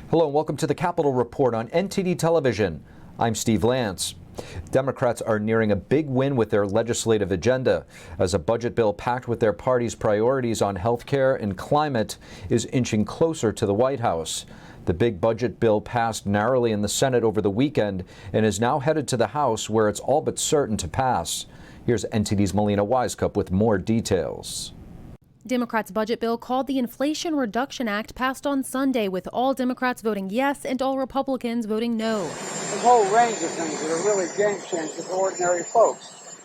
Hello and welcome to the Capitol Report on NTD television. I'm Steve Lance. Democrats are nearing a big win with their legislative agenda as a budget bill packed with their party's priorities on health care and climate is inching closer to the White House. The big budget bill passed narrowly in the Senate over the weekend and is now headed to the House, where it's all but certain to pass. Here's NTD's Melina Wisecup with more details. Democrats' budget bill, called the Inflation Reduction Act, passed on Sunday, with all Democrats voting yes and all Republicans voting no. A whole range of things that are really game changers for ordinary folks.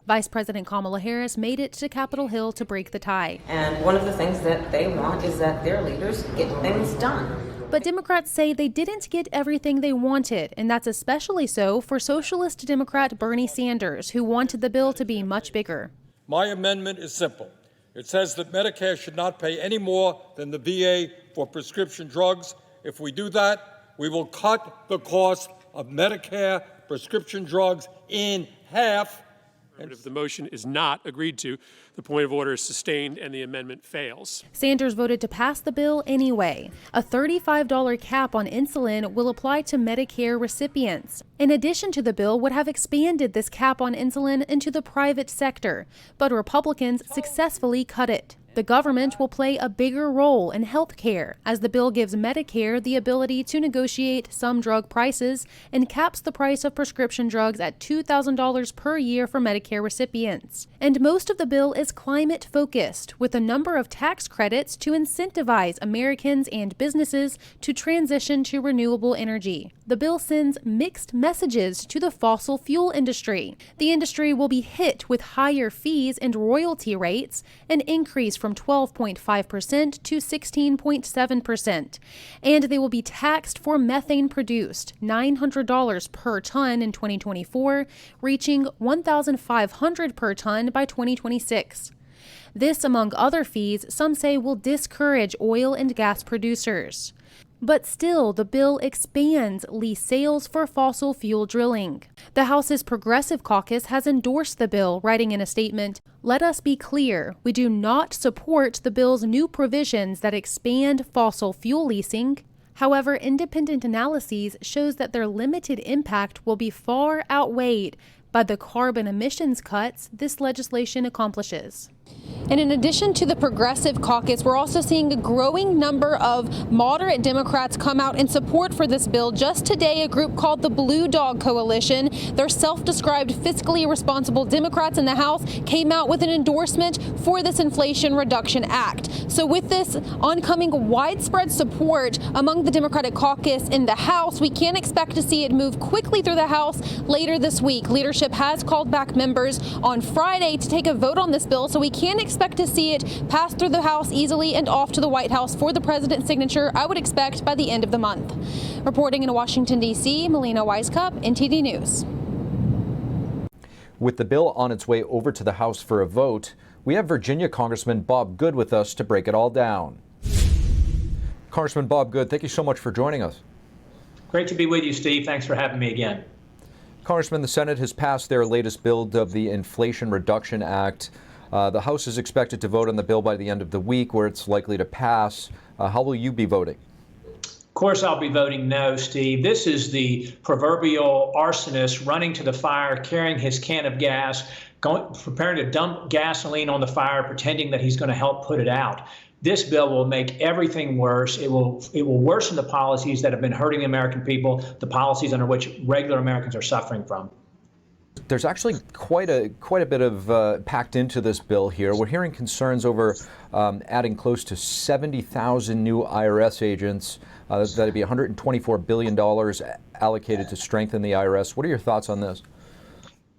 Vice President Kamala Harris made it to Capitol Hill to break the tie. And one of the things that they want is that their leaders get things done. But Democrats say they didn't get everything they wanted, and that's especially so for Socialist Democrat Bernie Sanders, who wanted the bill to be much bigger. My amendment is simple. It says that Medicare should not pay any more than the VA for prescription drugs. If we do that, we will cut the cost of Medicare prescription drugs in half. And if the motion is not agreed to, the point of order is sustained and the amendment fails. Sanders voted to pass the bill anyway. A $35 cap on insulin will apply to Medicare recipients. In addition to the bill would have expanded this cap on insulin into the private sector, but Republicans successfully cut it. The government will play a bigger role in health care, as the bill gives Medicare the ability to negotiate some drug prices and caps the price of prescription drugs at $2,000 per year for Medicare recipients. And most of the bill is climate-focused, with a number of tax credits to incentivize Americans and businesses to transition to renewable energy. The bill sends mixed messages to the fossil fuel industry. The industry will be hit with higher fees and royalty rates, an increase from 12.5% to 16.7%. And they will be taxed for methane produced, $900 per ton in 2024, reaching $1,500 per ton by 2026. This, among other fees, some say will discourage oil and gas producers. But still, the bill expands lease sales for fossil fuel drilling. The House's Progressive Caucus has endorsed the bill, writing in a statement, "Let us be clear, we do not support the bill's new provisions that expand fossil fuel leasing. However, independent analyses shows that their limited impact will be far outweighed by the carbon emissions cuts this legislation accomplishes." And in addition to the Progressive Caucus, we're also seeing a growing number of moderate Democrats come out in support for this bill. Just today, a group called the Blue Dog Coalition, they're self-described fiscally responsible Democrats in the House, came out with an endorsement for this Inflation Reduction Act. So with this oncoming widespread support among the Democratic caucus in the House, we can expect to see it move quickly through the House later this week. Leadership has called back members on Friday to take a vote on this bill, so we can expect to see it pass through the House easily and off to the White House for the president's signature, I would expect, by the end of the month. Reporting in Washington, D.C., Melina Wisecup, NTD News. With the bill on its way over to the House for a vote, we have Virginia Congressman Bob Good with us to break it all down. Congressman Bob Good, thank you so much for joining us. Great to be with you, Steve. Thanks for having me again. Congressman, the Senate has passed their latest bill of the Inflation Reduction Act. The House is expected to vote on the bill by the end of the week, where it's likely to pass. How will you be voting? Of course, I'll be voting no, Steve. This is the proverbial arsonist running to the fire, carrying his can of gas, preparing to dump gasoline on the fire, pretending that he's going to help put it out. This bill will make everything worse. It will worsen the policies that have been hurting the American people, the policies under which regular Americans are suffering from. There's actually quite a bit of packed into this bill here. We're hearing concerns over adding close to 70,000 new IRS agents. That'd be $124 billion allocated to strengthen the IRS. What are your thoughts on this?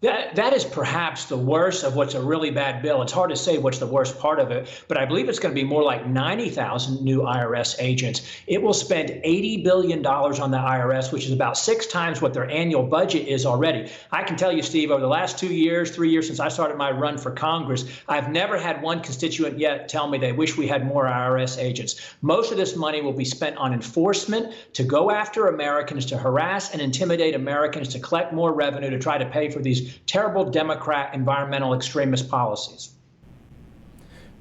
That is perhaps the worst of what's a really bad bill. It's hard to say what's the worst part of it, but I believe it's going to be more like 90,000 new IRS agents. It will spend $80 billion on the IRS, which is about 6 times what their annual budget is already. I can tell you, Steve, over the last 2 years, 3 years since I started my run for Congress, I've never had one constituent yet tell me they wish we had more IRS agents. Most of this money will be spent on enforcement to go after Americans, to harass and intimidate Americans, to collect more revenue, to try to pay for these terrible Democrat environmental extremist policies.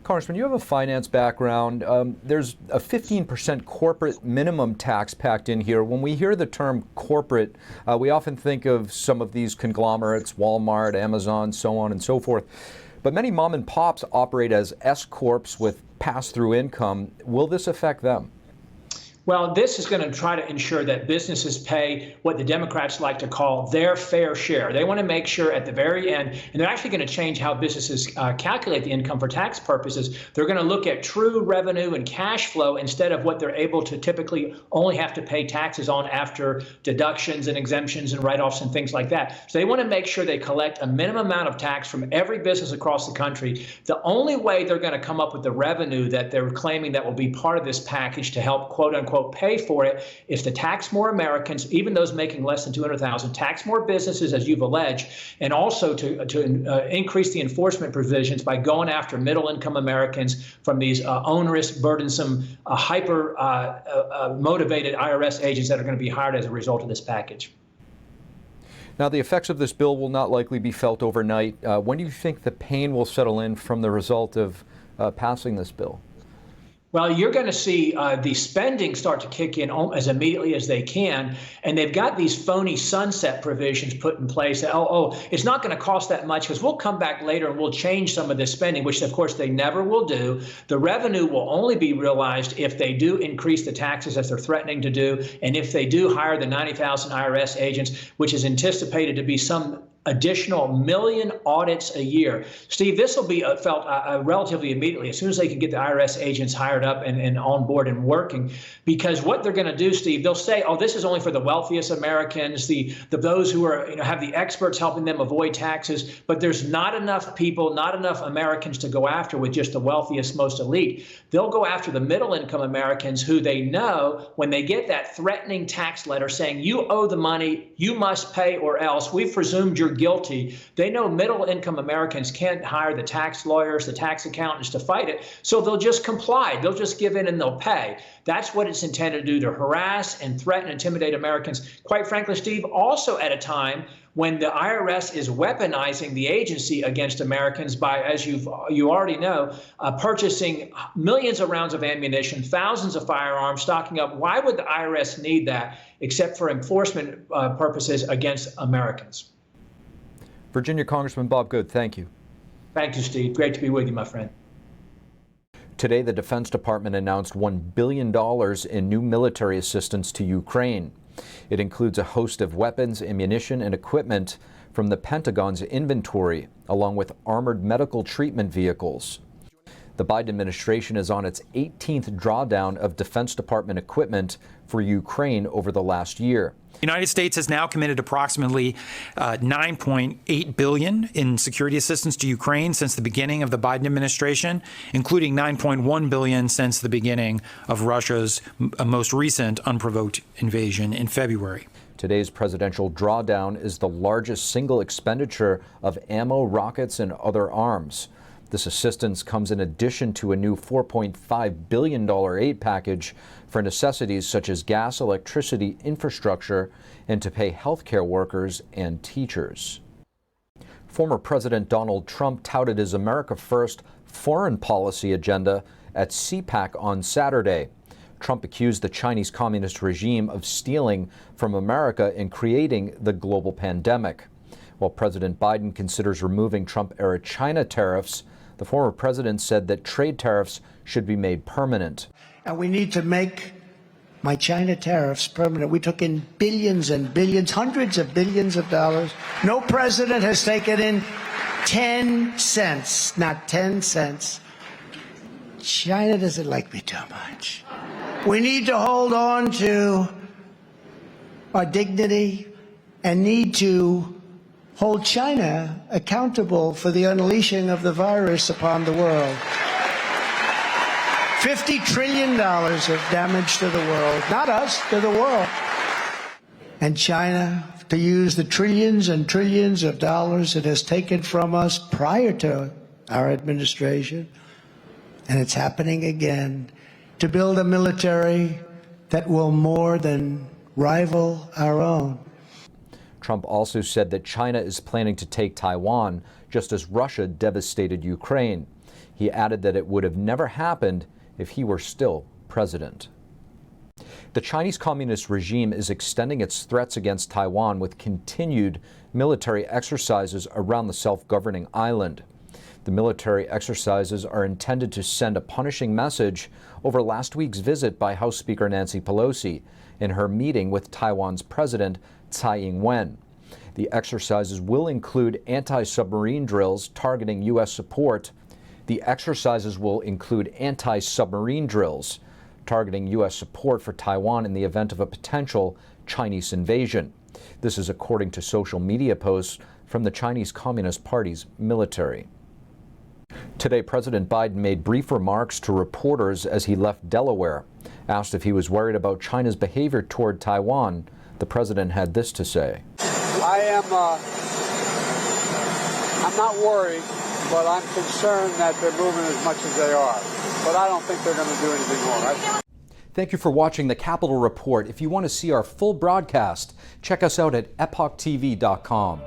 Congressman, you have a finance background. There's a 15% corporate minimum tax packed in here. When we hear the term corporate, we often think of some of these conglomerates, Walmart, Amazon, so on and so forth. But many mom and pops operate as S-corps with pass-through income. Will this affect them? Well, this is going to try to ensure that businesses pay what the Democrats like to call their fair share. They want to make sure at the very end, and they're actually going to change how businesses calculate the income for tax purposes. They're going to look at true revenue and cash flow instead of what they're able to typically only have to pay taxes on after deductions and exemptions and write-offs and things like that. So they want to make sure they collect a minimum amount of tax from every business across the country. The only way they're going to come up with the revenue that they're claiming that will be part of this package to help, quote unquote, pay for it is to tax more Americans, even those making less than $200,000, tax more businesses, as you've alleged, and also to increase the enforcement provisions by going after middle-income Americans from these onerous, burdensome, hyper-motivated IRS agents that are going to be hired as a result of this package. Now, the effects of this bill will not likely be felt overnight. When do you think the pain will settle in from the result of passing this bill? Well, you're going to see the spending start to kick in as immediately as they can. And they've got these phony sunset provisions put in place. It's not going to cost that much because we'll come back later and we'll change some of this spending, which, of course, they never will do. The revenue will only be realized if they do increase the taxes as they're threatening to do. And if they do hire the 90,000 IRS agents, which is anticipated to be some additional million audits a year. Steve, this will be felt relatively immediately as soon as they can get the IRS agents hired up and on board and working. Because what they're going to do, Steve, they'll say, oh, this is only for the wealthiest Americans, those who are, have the experts helping them avoid taxes. But there's not enough people, not enough Americans to go after with just the wealthiest, most elite. They'll go after the middle income Americans who they know when they get that threatening tax letter saying you owe the money, you must pay or else, we've presumed you're guilty. They know middle income Americans can't hire the tax lawyers, the tax accountants to fight it. So they'll just comply. They'll just give in and they'll pay. That's what it's intended to do, to harass and threaten, intimidate Americans. Quite frankly, Steve, also at a time when the IRS is weaponizing the agency against Americans by, as you already know, purchasing millions of rounds of ammunition, thousands of firearms, stocking up. Why would the IRS need that except for enforcement purposes against Americans? Virginia Congressman Bob Good, thank you. Thank you, Steve. Great to be with you, my friend. Today, the Defense Department announced $1 billion in new military assistance to Ukraine. It includes a host of weapons, ammunition, and equipment from the Pentagon's inventory, along with armored medical treatment vehicles. The Biden administration is on its 18th drawdown of Defense Department equipment for Ukraine over the last year. The United States has now committed approximately $9.8 billion in security assistance to Ukraine since the beginning of the Biden administration, including $9.1 billion since the beginning of Russia's most recent unprovoked invasion in February. Today's presidential drawdown is the largest single expenditure of ammo, rockets, and other arms. This assistance comes in addition to a new $4.5 billion aid package for necessities such as gas, electricity, infrastructure, and to pay healthcare workers and teachers. Former President Donald Trump touted his America First foreign policy agenda at CPAC on Saturday. Trump accused the Chinese Communist regime of stealing from America and creating the global pandemic. While President Biden considers removing Trump-era China tariffs, the former president said that trade tariffs should be made permanent. And we need to make my China tariffs permanent. We took in billions and billions, hundreds of billions of dollars. No president has taken in 10 cents, not 10 cents. China doesn't like me too much. We need to hold on to our dignity and need to hold China accountable for the unleashing of the virus upon the world. $50 trillion of damage to the world, not us, to the world. And China to use the trillions and trillions of dollars it has taken from us prior to our administration, and it's happening again, to build a military that will more than rival our own. Trump also said that China is planning to take Taiwan, just as Russia devastated Ukraine. He added that it would have never happened if he were still president. The Chinese Communist regime is extending its threats against Taiwan with continued military exercises around the self-governing island. The military exercises are intended to send a punishing message over last week's visit by House Speaker Nancy Pelosi in her meeting with Taiwan's President Tsai Ing-wen. The exercises will include anti-submarine drills targeting U.S. support. The exercises will include anti-submarine drills targeting U.S. support for Taiwan in the event of a potential Chinese invasion. This is according to social media posts from the Chinese Communist Party's military. Today, President Biden made brief remarks to reporters as he left Delaware. Asked if he was worried about China's behavior toward Taiwan, the president had this to say. I'm not worried, but I'm concerned that they're moving as much as they are. But I don't think they're going to do anything more. Thank you for watching the Capitol Report. If you want to see our full broadcast, check us out at epochtv.com.